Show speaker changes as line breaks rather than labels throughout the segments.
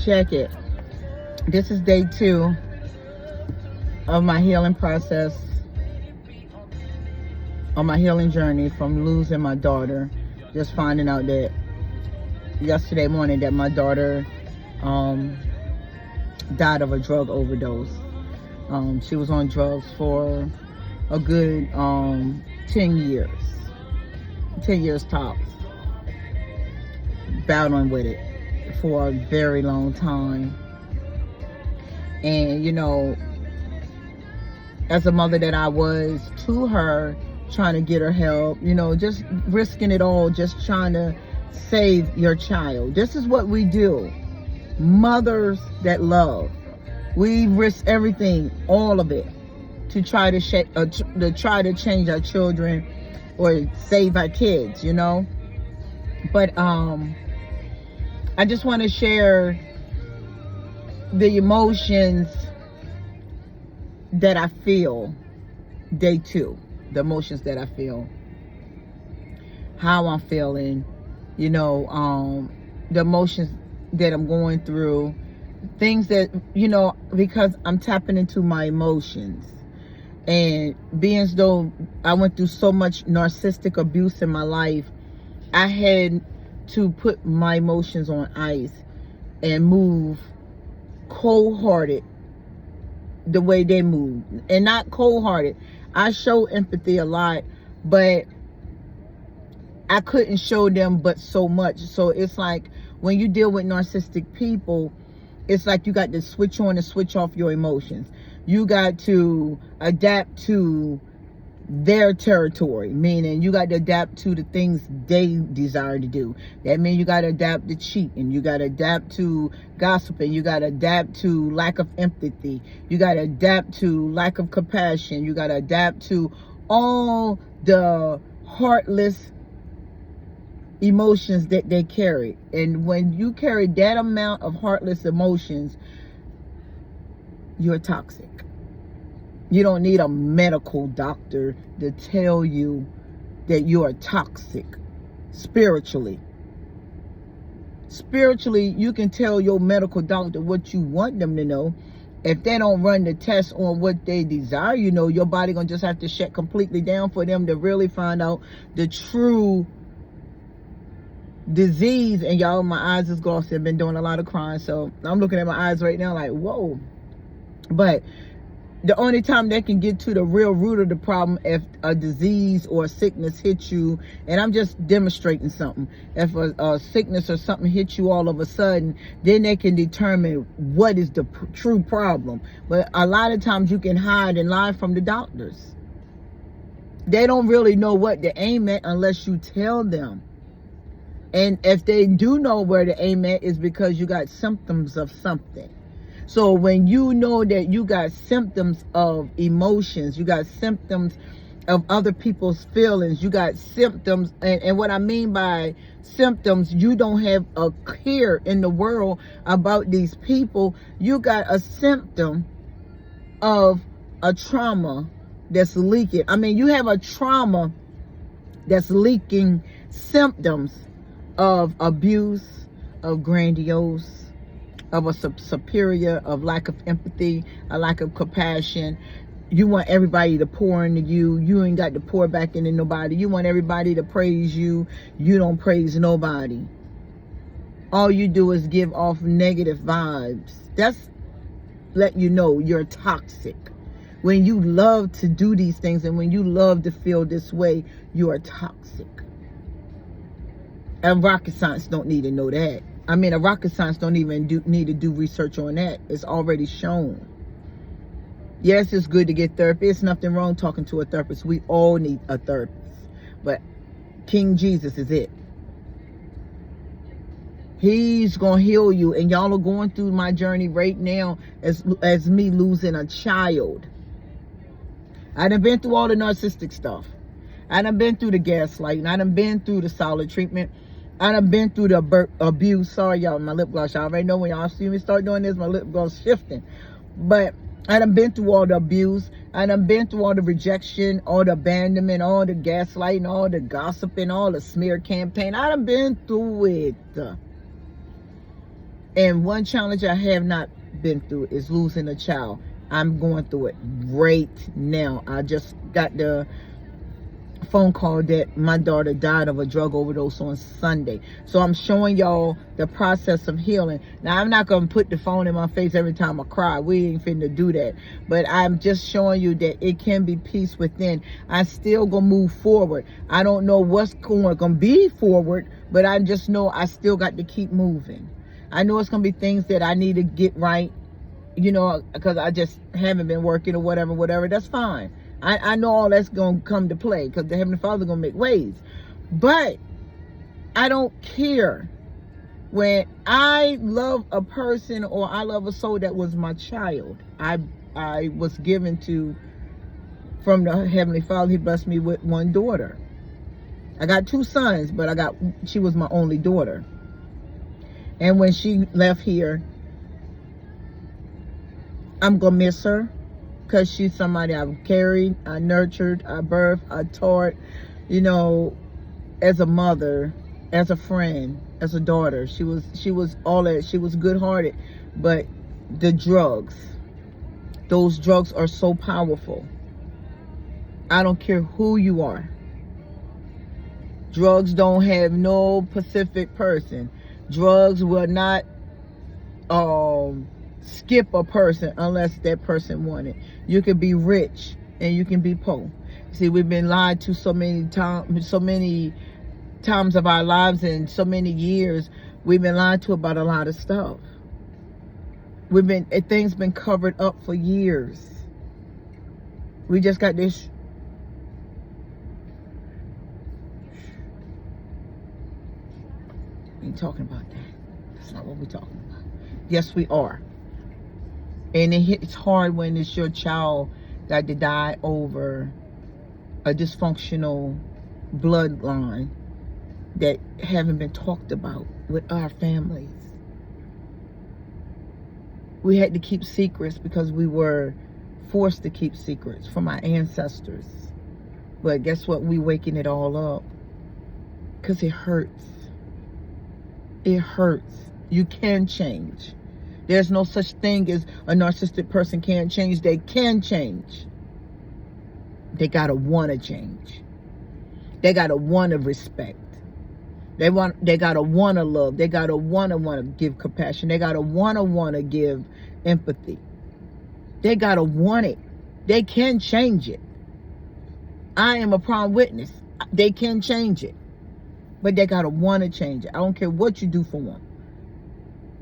Check it. This is day 2 of my healing process, on my healing journey from losing my daughter. Just finding out that yesterday morning that my daughter died of a drug overdose. She was on drugs for a good 10 years. 10 years tops. Battling with it for a very long time. And, you know, as a mother that I was to her, trying to get her help, you know, just risking it all, just trying to save your child. This is what we do. Mothers that love. We risk everything, all of it, to try to change our children or save our kids, you know. But I just want to share the emotions that I feel day 2. The emotions that I feel, how I'm feeling, you know, the emotions that I'm going through, things that, you know, because I'm tapping into my emotions. And being as though I went through so much narcissistic abuse in my life, I had to put my emotions on ice and move cold-hearted the way they move. And not cold-hearted. I show empathy a lot, but I couldn't show them but so much. So it's like when you deal with narcissistic people, it's like you got to switch on and switch off your emotions. You got to adapt to their territory, meaning you got to adapt to the things they desire to do. That means you got to adapt to cheating, you got to adapt to gossiping, you got to adapt to lack of empathy, you got to adapt to lack of compassion, you got to adapt to all the heartless emotions that they carry. And when you carry that amount of heartless emotions, you're toxic. You don't need a medical doctor to tell you that you are toxic spiritually. Spiritually, you can tell your medical doctor what you want them to know. If they don't run the test on what they desire, you know, your body gonna just have to shut completely down for them to really find out the true disease. And y'all, my eyes is glossy. I've been doing a lot of crying, so I'm looking at my eyes right now like, whoa. But the only time they can get to the real root of the problem, if a disease or a sickness hits you, and I'm just demonstrating something, if a sickness or something hits you all of a sudden, then they can determine what is the true problem. But a lot of times you can hide and lie from the doctors. They don't really know what to aim at unless you tell them. And if they do know where to aim at, is because you got symptoms of something. So when you know that you got symptoms of emotions, you got symptoms of other people's feelings, you got symptoms, and what I mean by symptoms, you don't have a care in the world about these people. You got a symptom of a trauma that's leaking. I mean, you have a trauma that's leaking symptoms of abuse, of grandiose, of a superior, of lack of empathy, a lack of compassion. You want everybody to pour into you. You ain't got to pour back into nobody. You want everybody to praise you. You don't praise nobody. All you do is give off negative vibes. That's let you know you're toxic. When you love to do these things and when you love to feel this way, you are toxic. And rocket science don't need to know that. I mean, a rocket science don't even need to do research on that. It's already shown. Yes, it's good to get therapy. There's nothing wrong talking to a therapist. We all need a therapist. But King Jesus is it. He's going to heal you. And y'all are going through my journey right now as me losing a child. I done been through all the narcissistic stuff. I done been through the gaslighting. I done been through the solid treatment. I done been through the abuse. Sorry, y'all, my lip gloss. Y'all already know when y'all see me start doing this, my lip gloss shifting. But I done been through all the abuse. I done been through all the rejection, all the abandonment, all the gaslighting, all the gossiping, all the smear campaign. I done been through it. And one challenge I have not been through is losing a child. I'm going through it right now. I just got the phone call that my daughter died of a drug overdose on Sunday. So I'm showing y'all the process of healing. Now, I'm not going to put the phone in my face every time I cry. We ain't finna do that. But I'm just showing you that it can be peace within. I still going to move forward. I don't know what's going to be forward, but I just know I still got to keep moving. I know it's going to be things that I need to get right, you know, because I just haven't been working or whatever. That's fine. I know all that's going to come to play because the Heavenly Father going to make ways. But I don't care. When I love a person or I love a soul that was my child, I was given to, from the Heavenly Father, He blessed me with one daughter. I got 2 sons, but she was my only daughter. And when she left here, I'm going to miss her. Because she's somebody I've carried, I nurtured, I birthed, I taught, you know, as a mother, as a friend, as a daughter. She was all that. She was good-hearted. But the drugs, those drugs are so powerful. I don't care who you are. Drugs don't have no specific person. Drugs will not skip a person unless that person want it. You can be rich and you can be poor. See, we've been lied to so many times of our lives, and so many years we've been lied to about a lot of stuff. Things been covered up for years. We just got this. We ain't talking about that. That's not what we're talking about. Yes, we are. And it's hard when it's your child that to die over a dysfunctional bloodline that haven't been talked about with our families. We had to keep secrets because we were forced to keep secrets from our ancestors. But guess what? We waking it all up because it hurts. It hurts. You can change. There's no such thing as a narcissistic person can't change. They can change. They gotta want to change. They gotta want to respect. They gotta want to love. They gotta want to give compassion. They gotta want to give empathy. They gotta want it. They can change it. I am a prime witness. They can change it, but they gotta want to change it. I don't care what you do for them.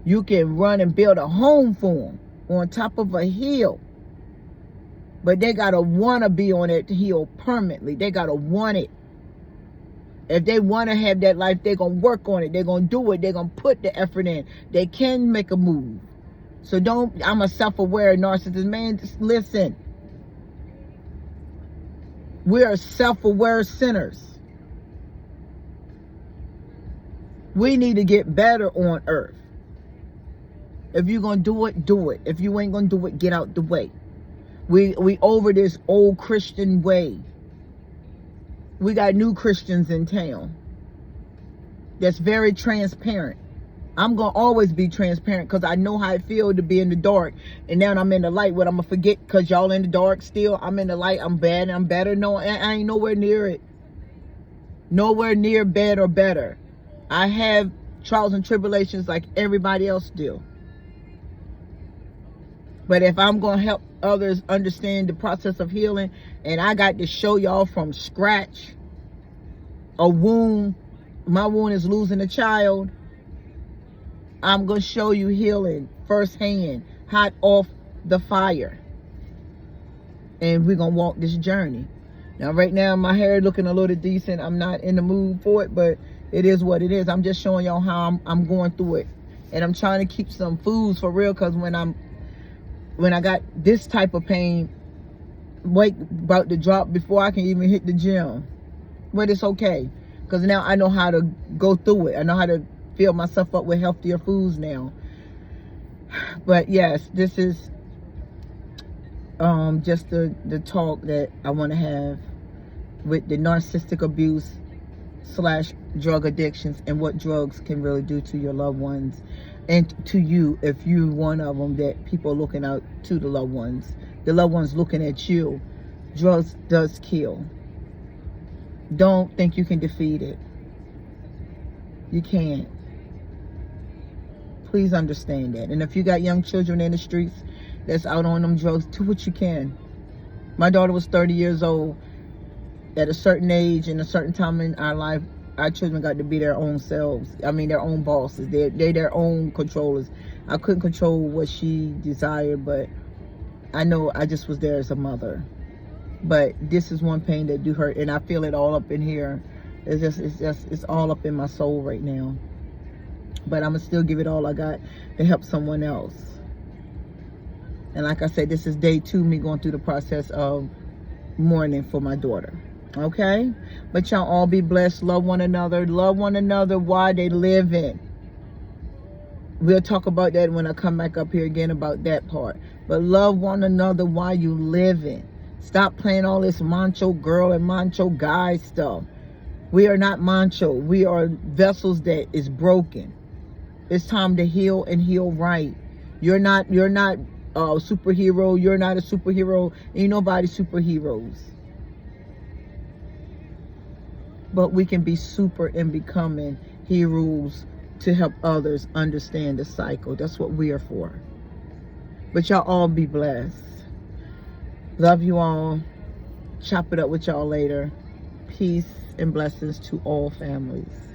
You can run and build a home for them on top of a hill. But they got to want to be on that hill permanently. They got to want it. If they want to have that life, they're going to work on it. They're going to do it. They're going to put the effort in. They can make a move. So I'm a self-aware narcissist. Man, just listen. We are self-aware sinners. We need to get better on earth. If you're going to do it, do it. If you ain't going to do it, get out the way. We over this old Christian way. We got new Christians in town that's very transparent. I'm going to always be transparent because I know how it feels to be in the dark. And now I'm in the light. What I'm going to forget because y'all in the dark still. I'm in the light. I'm bad. I'm better. No, I ain't nowhere near it. Nowhere near bad or better. I have trials and tribulations like everybody else do. But if I'm going to help others understand the process of healing, and I got to show y'all from scratch a wound, my wound is losing a child, I'm going to show you healing firsthand, hot off the fire. And we're going to walk this journey. Now, right now, my hair looking a little decent. I'm not in the mood for it, but it is what it is. I'm just showing y'all how I'm going through it. And I'm trying to keep some foods for real, because when I got this type of pain, weight about to drop before I can even hit the gym. But it's okay, because now I know how to go through it. I know how to fill myself up with healthier foods now. But yes, this is just the talk that I want to have with the narcissistic abuse / drug addictions and what drugs can really do to your loved ones. And to you, if you one of them that people are looking out to the loved ones looking at you. Drugs does kill. Don't think you can defeat it. You can't. Please understand that. And if you got young children in the streets that's out on them drugs, do what you can. My daughter was 30 years old. At a certain age, in a certain time in our life, our children got to be their own selves. I mean, their own bosses. They're their own controllers. I couldn't control what she desired, but I know I just was there as a mother. But this is one pain that do hurt, and I feel it all up in here. It's all up in my soul right now. But I'm gonna still give it all I got to help someone else. And like I said, this is day 2, me going through the process of mourning for my daughter. Okay? But y'all all be blessed. Love one another. Love one another while they living. We'll talk about that when I come back up here again about that part. But love one another while you living. Stop playing all this macho girl and macho guy stuff. We are not macho. We are vessels that is broken. It's time to heal and heal right. You're not a superhero. You're not a superhero. Ain't nobody superheroes. But we can be super in becoming heroes to help others understand the cycle. That's what we are for. But y'all all be blessed. Love you all. Chop it up with y'all later. Peace and blessings to all families.